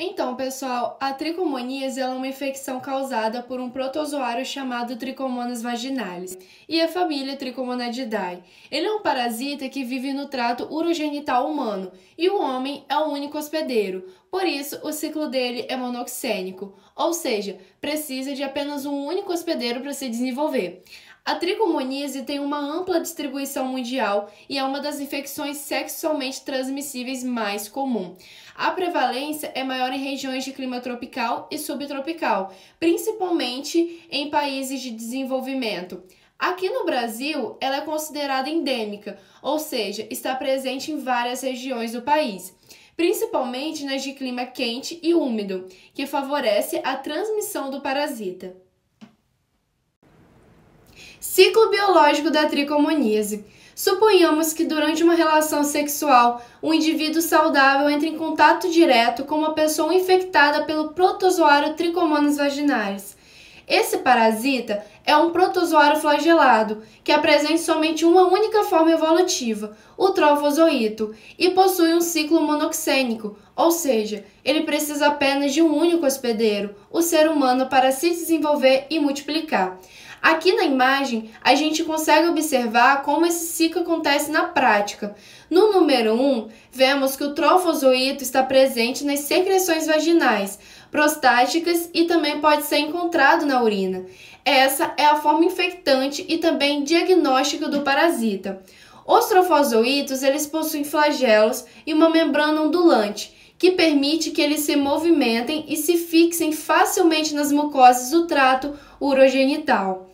Então, pessoal, a tricomoníase é uma infecção causada por um protozoário chamado Trichomonas vaginalis e a família Trichomonidae. Ele é um parasita que vive no trato urogenital humano e o homem é o único hospedeiro. Por isso, o ciclo dele é monoxênico, ou seja, precisa de apenas um único hospedeiro para se desenvolver. A tricomoníase tem uma ampla distribuição mundial e é uma das infecções sexualmente transmissíveis mais comum. A prevalência é maior em regiões de clima tropical e subtropical, principalmente em países de desenvolvimento. Aqui no Brasil, ela é considerada endêmica, ou seja, está presente em várias regiões do país, principalmente nas de clima quente e úmido, que favorece a transmissão do parasita. Ciclo biológico da tricomoníase. Suponhamos que durante uma relação sexual, um indivíduo saudável entra em contato direto com uma pessoa infectada pelo protozoário Trichomonas vaginalis. Esse parasita é um protozoário flagelado, que apresenta somente uma única forma evolutiva, o trofozoito, e possui um ciclo monoxênico, ou seja, ele precisa apenas de um único hospedeiro, o ser humano, para se desenvolver e multiplicar. Aqui na imagem, a gente consegue observar como esse ciclo acontece na prática. No número 1, vemos que o trofozoito está presente nas secreções vaginais, prostáticas e também pode ser encontrado na urina. Essa é a forma infectante e também diagnóstica do parasita. Os trofozoitos, eles possuem flagelos e uma membrana ondulante, que permite que eles se movimentem e se fixem facilmente nas mucosas do trato urogenital.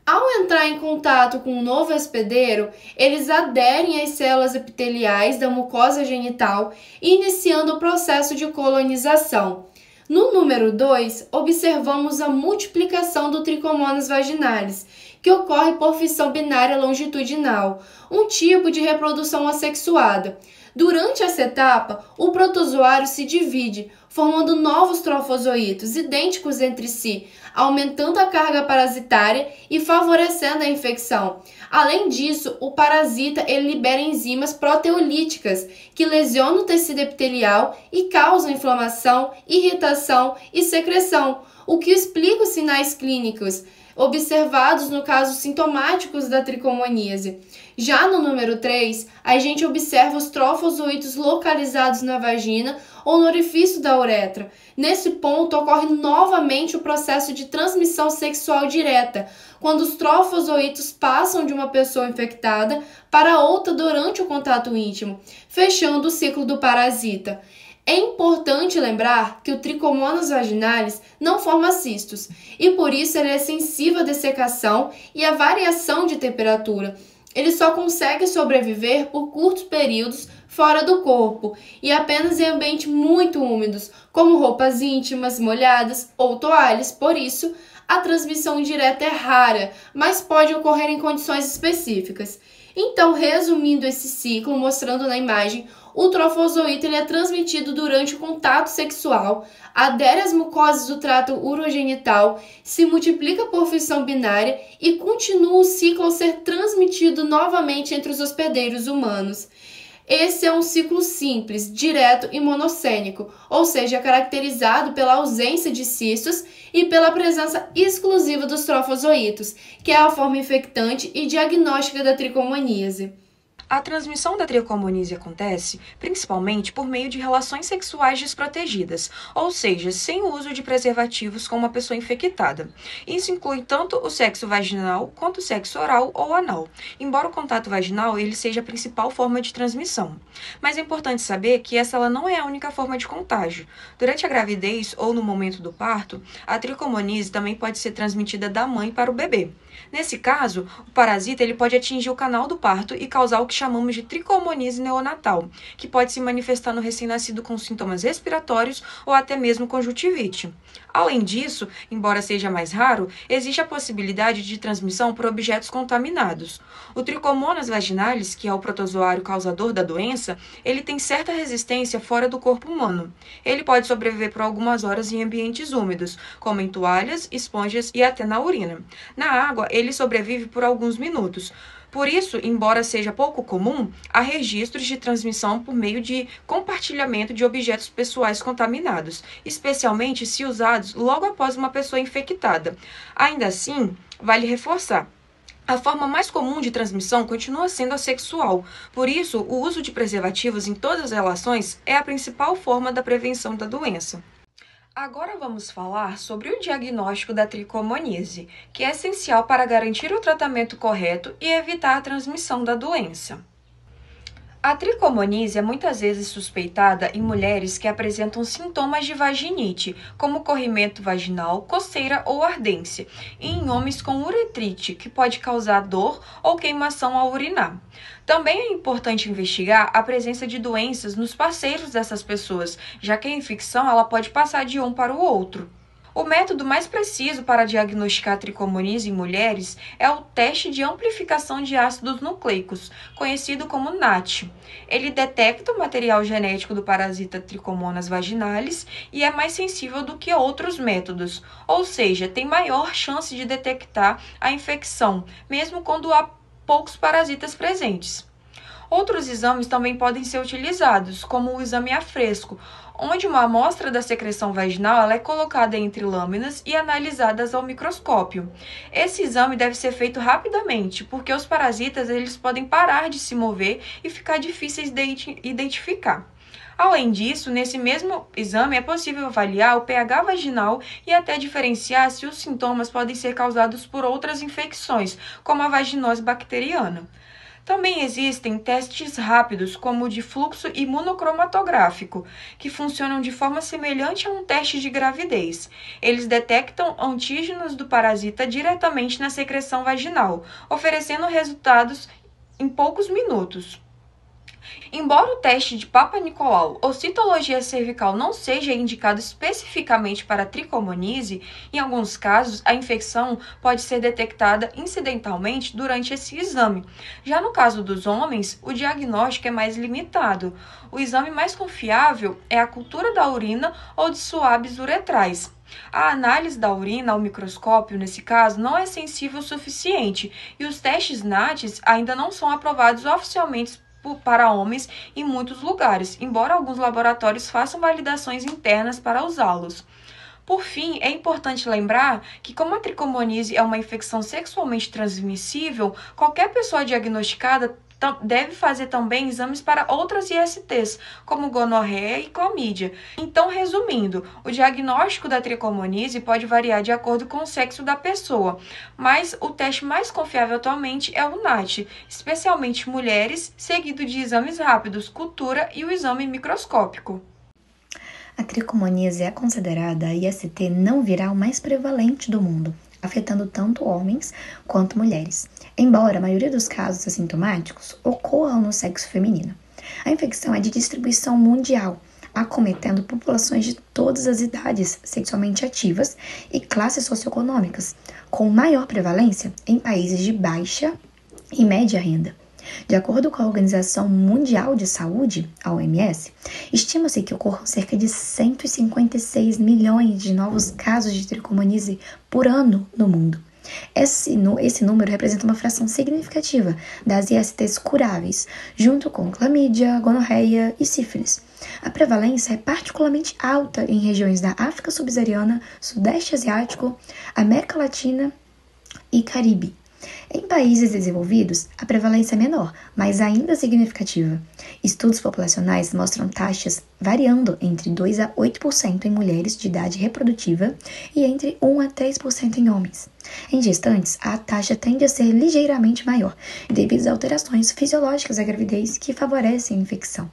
Ao entrar em contato com um novo hospedeiro, eles aderem às células epiteliais da mucosa genital, iniciando o processo de colonização. No número 2, observamos a multiplicação do Trichomonas vaginalis, que ocorre por fissão binária longitudinal, um tipo de reprodução assexuada. Durante essa etapa, o protozoário se divide, formando novos trofozoitos idênticos entre si, aumentando a carga parasitária e favorecendo a infecção. Além disso, o parasita ele libera enzimas proteolíticas que lesionam o tecido epitelial e causam inflamação, irritação e secreção, o que explica os sinais clínicos observados no caso sintomáticos da tricomoníase. Já no número 3, a gente observa os trofozoitos localizados na vagina ou no orifício da uretra. Nesse ponto, ocorre novamente o processo de transmissão sexual direta, quando os trofozoitos passam de uma pessoa infectada para outra durante o contato íntimo, fechando o ciclo do parasita. É importante lembrar que o Trichomonas vaginalis não forma cistos e por isso ele é sensível à dessecação e à variação de temperatura. Ele só consegue sobreviver por curtos períodos fora do corpo e apenas em ambientes muito úmidos, como roupas íntimas, molhadas ou toalhas. Por isso, a transmissão direta é rara, mas pode ocorrer em condições específicas. Então, resumindo esse ciclo, mostrando na imagem, o trofozoito ele é transmitido durante o contato sexual, adere às mucosas do trato urogenital, se multiplica por fissão binária e continua o ciclo ao ser transmitido novamente entre os hospedeiros humanos. Esse é um ciclo simples, direto e monossênico, ou seja, caracterizado pela ausência de cistos e pela presença exclusiva dos trofozoitos, que é a forma infectante e diagnóstica da tricomoníase. A transmissão da tricomoníase acontece principalmente por meio de relações sexuais desprotegidas, ou seja, sem o uso de preservativos com uma pessoa infectada. Isso inclui tanto o sexo vaginal quanto o sexo oral ou anal, embora o contato vaginal ele seja a principal forma de transmissão. Mas é importante saber que ela não é a única forma de contágio. Durante a gravidez ou no momento do parto, a tricomoníase também pode ser transmitida da mãe para o bebê. Nesse caso, o parasita ele pode atingir o canal do parto e causar o que chamamos de tricomoníase neonatal, que pode se manifestar no recém-nascido com sintomas respiratórios ou até mesmo conjuntivite. Além disso, embora seja mais raro, existe a possibilidade de transmissão por objetos contaminados. O Trichomonas vaginalis, que é o protozoário causador da doença, ele tem certa resistência fora do corpo humano. Ele pode sobreviver por algumas horas em ambientes úmidos, como em toalhas, esponjas e até na urina. Na água, ele sobrevive por alguns minutos. Por isso, embora seja pouco comum, há registros de transmissão por meio de compartilhamento de objetos pessoais contaminados, especialmente se usados logo após uma pessoa infectada. Ainda assim, vale reforçar: a forma mais comum de transmissão continua sendo a sexual. Por isso, o uso de preservativos em todas as relações é a principal forma da prevenção da doença. Agora vamos falar sobre o diagnóstico da tricomoníase, que é essencial para garantir o tratamento correto e evitar a transmissão da doença. A tricomoníase é muitas vezes suspeitada em mulheres que apresentam sintomas de vaginite, como corrimento vaginal, coceira ou ardência, e em homens com uretrite, que pode causar dor ou queimação ao urinar. Também é importante investigar a presença de doenças nos parceiros dessas pessoas, já que a infecção ela pode passar de um para o outro. O método mais preciso para diagnosticar a tricomoníase em mulheres é o teste de amplificação de ácidos nucleicos, conhecido como NAT. Ele detecta o material genético do parasita Trichomonas vaginalis e é mais sensível do que outros métodos, ou seja, tem maior chance de detectar a infecção, mesmo quando há poucos parasitas presentes. Outros exames também podem ser utilizados, como o exame a fresco, onde uma amostra da secreção vaginal ela é colocada entre lâminas e analisadas ao microscópio. Esse exame deve ser feito rapidamente, porque os parasitas eles podem parar de se mover e ficar difíceis de identificar. Além disso, nesse mesmo exame é possível avaliar o pH vaginal e até diferenciar se os sintomas podem ser causados por outras infecções, como a vaginose bacteriana. Também existem testes rápidos, como o de fluxo imunocromatográfico, que funcionam de forma semelhante a um teste de gravidez. Eles detectam antígenos do parasita diretamente na secreção vaginal, oferecendo resultados em poucos minutos. Embora o teste de Papa Nicolau ou citologia cervical não seja indicado especificamente para a tricomoníase, em alguns casos a infecção pode ser detectada incidentalmente durante esse exame. Já no caso dos homens, o diagnóstico é mais limitado. O exame mais confiável é a cultura da urina ou de suaves uretrais. A análise da urina ao microscópio, nesse caso, não é sensível o suficiente e os testes NATs ainda não são aprovados oficialmente para homens em muitos lugares, embora alguns laboratórios façam validações internas para usá-los. Por fim, é importante lembrar que, como a tricomoníase é uma infecção sexualmente transmissível, qualquer pessoa diagnosticada deve fazer também exames para outras ISTs, como gonorreia e clamídia. Então, resumindo, o diagnóstico da tricomoníase pode variar de acordo com o sexo da pessoa, mas o teste mais confiável atualmente é o NAT, especialmente mulheres, seguido de exames rápidos, cultura e o exame microscópico. A tricomoníase é considerada a IST não viral mais prevalente do mundo, afetando tanto homens quanto mulheres, embora a maioria dos casos assintomáticos ocorram no sexo feminino. A infecção é de distribuição mundial, acometendo populações de todas as idades sexualmente ativas e classes socioeconômicas, com maior prevalência em países de baixa e média renda. De acordo com a Organização Mundial de Saúde, a OMS, estima-se que ocorram cerca de 156 milhões de novos casos de tricomoníase por ano no mundo. Esse número representa uma fração significativa das ISTs curáveis, junto com clamídia, gonorreia e sífilis. A prevalência é particularmente alta em regiões da África subsaariana, Sudeste Asiático, América Latina e Caribe. Em países desenvolvidos, a prevalência é menor, mas ainda significativa. Estudos populacionais mostram taxas variando entre 2 a 8% em mulheres de idade reprodutiva e entre 1 a 3% em homens. Em gestantes, a taxa tende a ser ligeiramente maior, devido às alterações fisiológicas da gravidez que favorecem a infecção.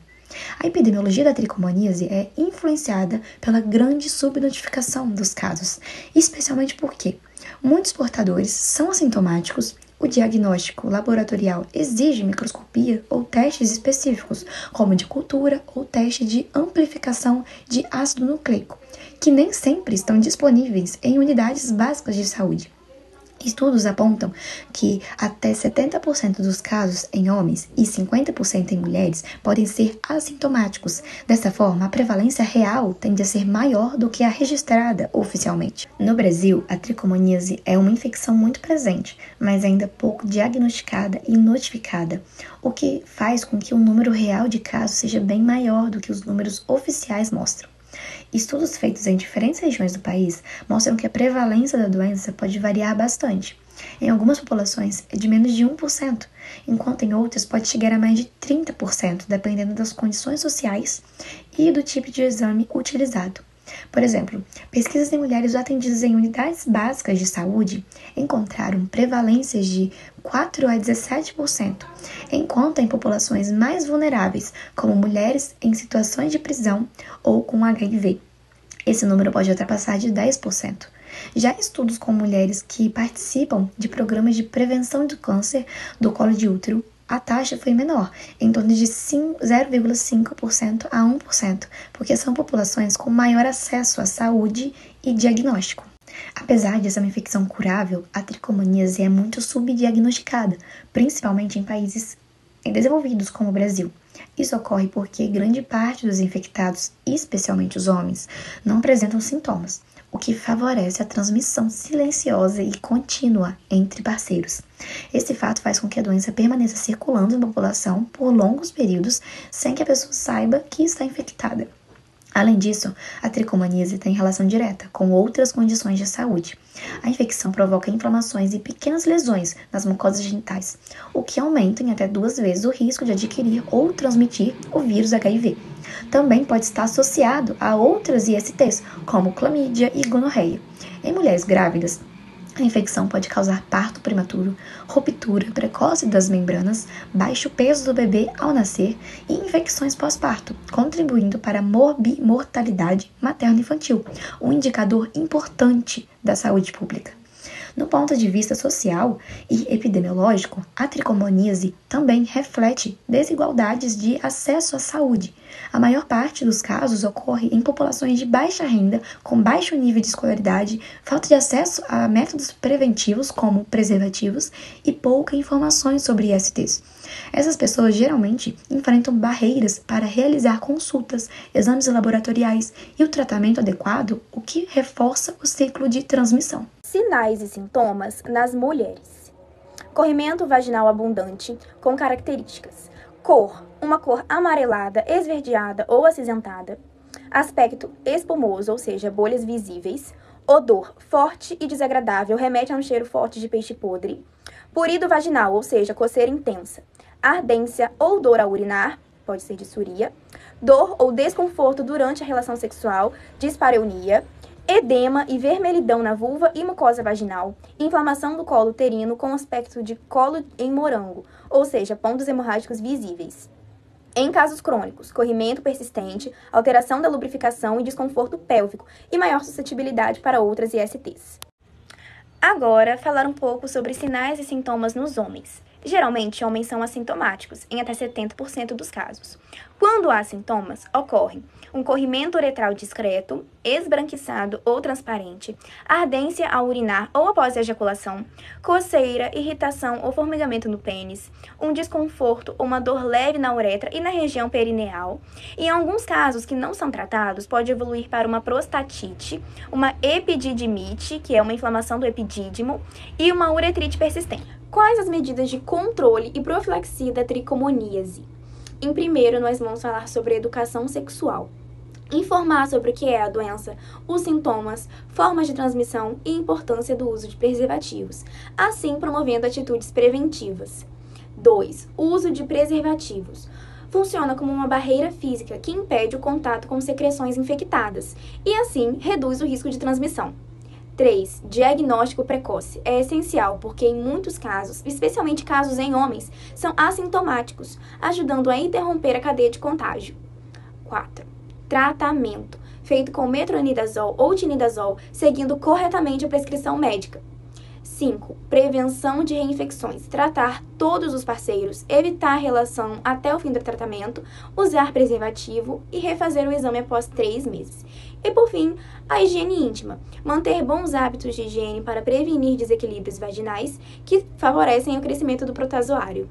A epidemiologia da tricomoníase é influenciada pela grande subnotificação dos casos, especialmente porque muitos portadores são assintomáticos, o diagnóstico laboratorial exige microscopia ou testes específicos, como de cultura ou teste de amplificação de ácido nucleico, que nem sempre estão disponíveis em unidades básicas de saúde. Estudos apontam que até 70% dos casos em homens e 50% em mulheres podem ser assintomáticos. Dessa forma, a prevalência real tende a ser maior do que a registrada oficialmente. No Brasil, a tricomoníase é uma infecção muito presente, mas ainda pouco diagnosticada e notificada, o que faz com que o número real de casos seja bem maior do que os números oficiais mostram. Estudos feitos em diferentes regiões do país mostram que a prevalência da doença pode variar bastante. Em algumas populações é de menos de 1%, enquanto em outras pode chegar a mais de 30%, dependendo das condições sociais e do tipo de exame utilizado. Por exemplo, pesquisas em mulheres atendidas em unidades básicas de saúde encontraram prevalências de 4 a 17%, enquanto em populações mais vulneráveis, como mulheres em situações de prisão ou com HIV, esse número pode ultrapassar de 10%. Já estudos com mulheres que participam de programas de prevenção do câncer do colo de útero, a taxa foi menor, em torno de 0,5% a 1%, porque são populações com maior acesso à saúde e diagnóstico. Apesar de ser uma infecção curável, a tricomoníase é muito subdiagnosticada, principalmente em países desenvolvidos como o Brasil. Isso ocorre porque grande parte dos infectados, especialmente os homens, não apresentam sintomas, o que favorece a transmissão silenciosa e contínua entre parceiros. Esse fato faz com que a doença permaneça circulando na população por longos períodos sem que a pessoa saiba que está infectada. Além disso, a tricomoníase tem relação direta com outras condições de saúde. A infecção provoca inflamações e pequenas lesões nas mucosas genitais, o que aumenta em até 2 vezes o risco de adquirir ou transmitir o vírus HIV. Também pode estar associado a outras ISTs, como clamídia e gonorreia. Em mulheres grávidas, a infecção pode causar parto prematuro, ruptura precoce das membranas, baixo peso do bebê ao nascer e infecções pós-parto, contribuindo para a mortalidade materno-infantil, um indicador importante da saúde pública. No ponto de vista social e epidemiológico, a tricomoníase também reflete desigualdades de acesso à saúde. A maior parte dos casos ocorre em populações de baixa renda, com baixo nível de escolaridade, falta de acesso a métodos preventivos como preservativos e pouca informações sobre ISTs. Essas pessoas geralmente enfrentam barreiras para realizar consultas, exames laboratoriais e o tratamento adequado, o que reforça o ciclo de transmissão. Sinais e sintomas nas mulheres. Corrimento vaginal abundante com características. Cor, uma cor amarelada, esverdeada ou acinzentada. Aspecto espumoso, ou seja, bolhas visíveis. Odor forte e desagradável, remete a um cheiro forte de peixe podre. Purido vaginal, ou seja, coceira intensa. Ardência ou dor ao urinar, pode ser disuria. Dor ou desconforto durante a relação sexual, dispareunia. Edema e vermelhidão na vulva e mucosa vaginal, inflamação do colo uterino com aspecto de colo em morango, ou seja, pontos hemorrágicos visíveis. Em casos crônicos, corrimento persistente, alteração da lubrificação e desconforto pélvico e maior suscetibilidade para outras ISTs. Agora, falar um pouco sobre sinais e sintomas nos homens. Geralmente, homens são assintomáticos, em até 70% dos casos. Quando há sintomas, ocorrem um corrimento uretral discreto, esbranquiçado ou transparente, ardência ao urinar ou após a ejaculação, coceira, irritação ou formigamento no pênis, um desconforto ou uma dor leve na uretra e na região perineal. E em alguns casos que não são tratados, pode evoluir para uma prostatite, uma epididimite, que é uma inflamação do epidídimo, e uma uretrite persistente. Quais as medidas de controle e profilaxia da tricomoníase? Em primeiro, nós vamos falar sobre educação sexual. Informar sobre o que é a doença, os sintomas, formas de transmissão e importância do uso de preservativos, assim promovendo atitudes preventivas. 2. Uso de preservativos. Funciona como uma barreira física que impede o contato com secreções infectadas e, assim, reduz o risco de transmissão. 3. Diagnóstico precoce. É essencial porque, em muitos casos, especialmente casos em homens, são assintomáticos, ajudando a interromper a cadeia de contágio. 4. Tratamento. Feito com metronidazol ou tinidazol, seguindo corretamente a prescrição médica. 5. Prevenção de reinfecções. Tratar todos os parceiros, evitar a relação até o fim do tratamento, usar preservativo e refazer o exame após 3 meses. E por fim, a higiene íntima. Manter bons hábitos de higiene para prevenir desequilíbrios vaginais que favorecem o crescimento do protozoário.